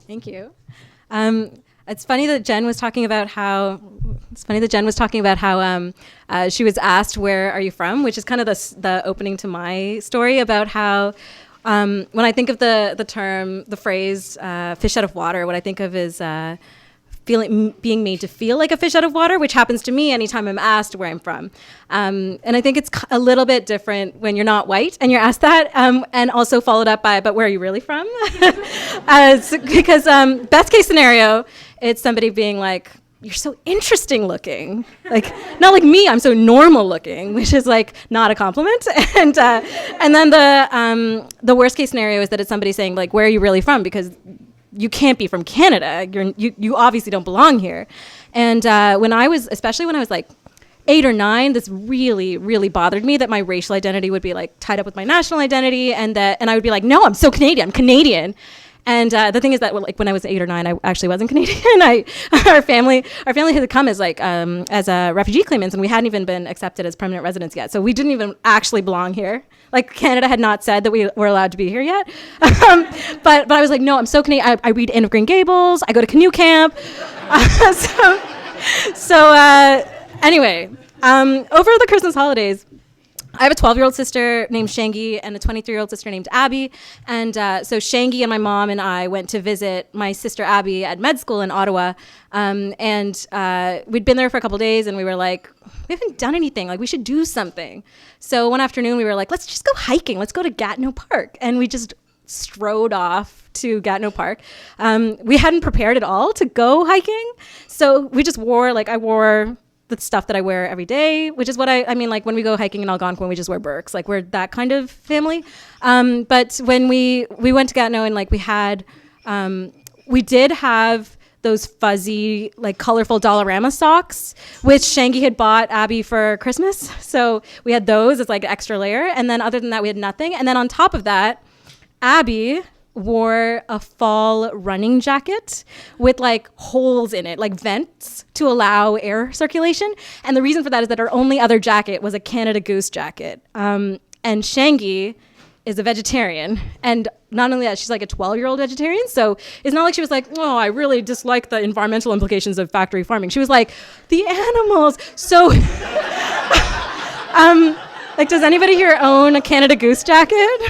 Thank you. It's funny that Jen was talking about how. She was asked, "Where are you from?" Which is kind of the opening to my story about how when I think of the phrase "fish out of water," what I think of is being made to feel like a fish out of water, which happens to me anytime I'm asked where I'm from. And I think it's a little bit different when you're not white and you're asked that, and also followed up by, but where are you really from? Because best case scenario, it's somebody being like, you're so interesting looking. Like, not like me, I'm so normal looking, which is like not a compliment. And then the worst case scenario is that it's somebody saying like, where are you really from? Because you can't be from Canada. You obviously don't belong here. And especially when I was like 8 or 9, this really, really bothered me that my racial identity would be like tied up with my national identity, and I would be like, no, I'm so Canadian. I'm Canadian. And the thing is that when I was 8 or 9, I actually wasn't Canadian. Our family had come as refugee claimants, and we hadn't even been accepted as permanent residents yet. So we didn't even actually belong here. Like, Canada had not said that we were allowed to be here yet. But I was like, no, I'm so Canadian. I read Anne of Green Gables. I go to canoe camp. Anyway, over the Christmas holidays, I have a 12-year-old sister named Shangi and a 23-year-old sister named Abby. And so Shangi and my mom and I went to visit my sister Abby at med school in Ottawa. And we'd been there for a couple of days, and we were like, we haven't done anything. Like, we should do something. So one afternoon we were like, let's just go hiking. Let's go to Gatineau Park. And we just strode off to Gatineau Park. We hadn't prepared at all to go hiking. So we just I wore the stuff that I wear every day, which is what I mean, like when we go hiking in Algonquin, we just wear Birks. Like, we're that kind of family. But when we went to Gatineau, and like we did have those fuzzy, like colorful Dollarama socks, which Shangi had bought Abby for Christmas. So we had those as like an extra layer. And then other than that, we had nothing. And then on top of that, Abby wore a fall running jacket with like holes in it, like vents to allow air circulation. And the reason for that is that our only other jacket was a Canada Goose jacket. And Shangi is a vegetarian. And not only that, she's like a 12-year-old vegetarian. So it's not like she was like, oh, I really dislike the environmental implications of factory farming. She was like, the animals. So like, does anybody here own a Canada Goose jacket?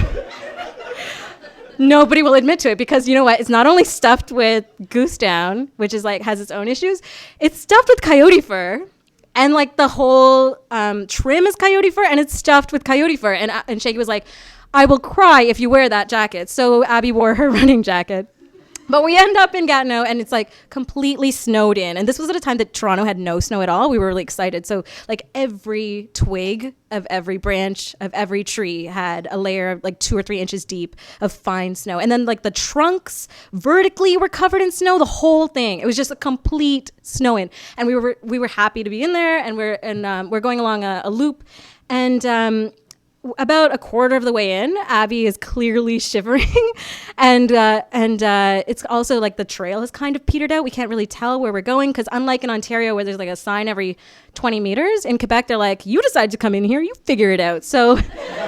Nobody will admit to it, because you know what? It's not only stuffed with goose down, which is like has its own issues. It's stuffed with coyote fur, and like the whole trim is coyote fur, and it's stuffed with coyote fur. And Shangi was like, I will cry if you wear that jacket. So Abby wore her running jacket. But we end up in Gatineau, and it's like completely snowed in. And this was at a time that Toronto had no snow at all. We were really excited. So like every twig of every branch of every tree had a layer of like 2 or 3 inches deep of fine snow. And then like the trunks vertically were covered in snow, the whole thing. It was just a complete snow in. And we were happy to be in there, and we're going along a loop. And about a quarter of the way in, Abby is clearly shivering, and it's also like the trail has kind of petered out. We can't really tell where we're going, because unlike in Ontario where there's like a sign every 20 meters, in Quebec they're like, you decide to come in here, you figure it out. So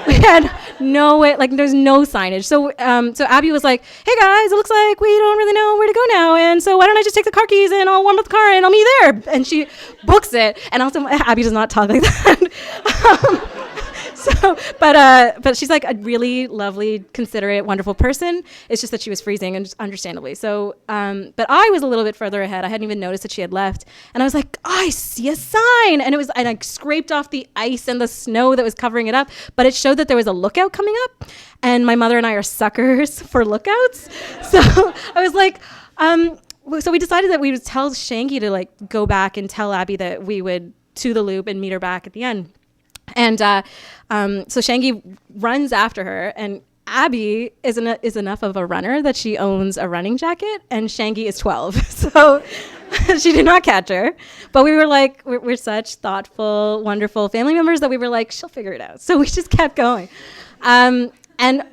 we had no way, like there's no signage. So Abby was like, hey guys, it looks like we don't really know where to go now, and so why don't I just take the car keys and I'll warm up the car and I'll meet you there. And she books it, and also Abby does not talk like that. But she's like a really lovely, considerate, wonderful person. It's just that she was freezing, and understandably. So, but I was a little bit further ahead. I hadn't even noticed that she had left, and I was like, oh, I see a sign, and I scraped off the ice and the snow that was covering it up, but it showed that there was a lookout coming up, and my mother and I are suckers for lookouts. So I was like, so we decided that we would tell Shangi to like go back and tell Abby that we would to the loop and meet her back at the end. And so Shangi runs after her, and Abby is enough of a runner that she owns a running jacket, and Shangi is 12. So she did not catch her. But we were like, we're such thoughtful, wonderful family members that we were like, she'll figure it out. So we just kept going. And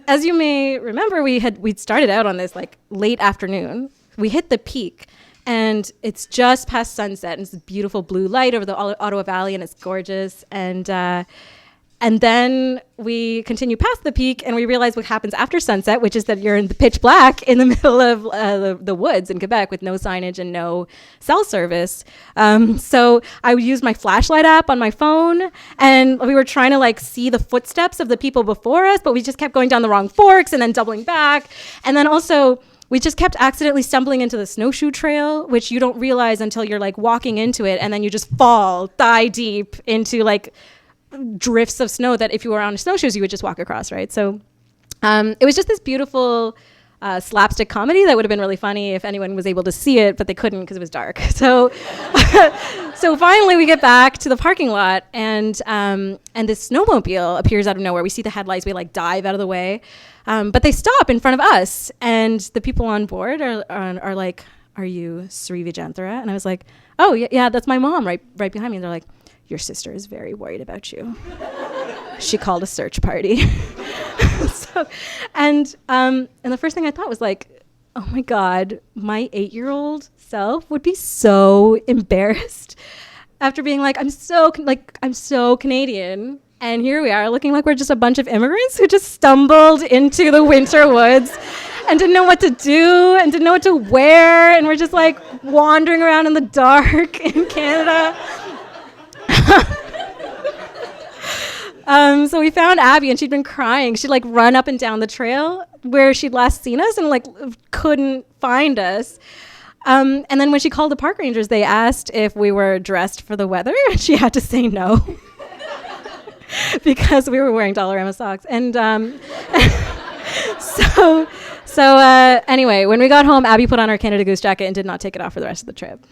as you may remember, we'd started out on this like late afternoon. We hit the peak, and it's just past sunset, and it's a beautiful blue light over the Ottawa Valley, and it's gorgeous. And And then we continue past the peak and we realize what happens after sunset, which is that you're in the pitch black in the middle of the woods in Quebec with no signage and no cell service. So I would use my flashlight app on my phone, and we were trying to like see the footsteps of the people before us, but we just kept going down the wrong forks and then doubling back. And then also we just kept accidentally stumbling into the snowshoe trail, which you don't realize until you're like walking into it, and then you just fall thigh deep into like drifts of snow that if you were on snowshoes, you would just walk across, right? So it was just this beautiful slapstick comedy that would have been really funny if anyone was able to see it, but they couldn't because it was dark. So so finally we get back to the parking lot, and this snowmobile appears out of nowhere. We see the headlights, we like dive out of the way, but they stop in front of us, and the people on board are like, "Are you Sri Vijenthira?" And I was like, "Oh yeah, that's my mom right behind me." And they're like, "Your sister is very worried about you. She called a search party." And the first thing I thought was like, oh my God, my 8-year-old self would be so embarrassed after being like, I'm so Canadian. And here we are looking like we're just a bunch of immigrants who just stumbled into the winter woods and didn't know what to do and didn't know what to wear. And we're just like wandering around in the dark in Canada. So we found Abby, and she'd been crying. She'd like run up and down the trail where she'd last seen us and like couldn't find us. And then when she called the park rangers, they asked if we were dressed for the weather, and she had to say no because we were wearing Dollarama socks. And so anyway, when we got home, Abby put on her Canada Goose jacket and did not take it off for the rest of the trip.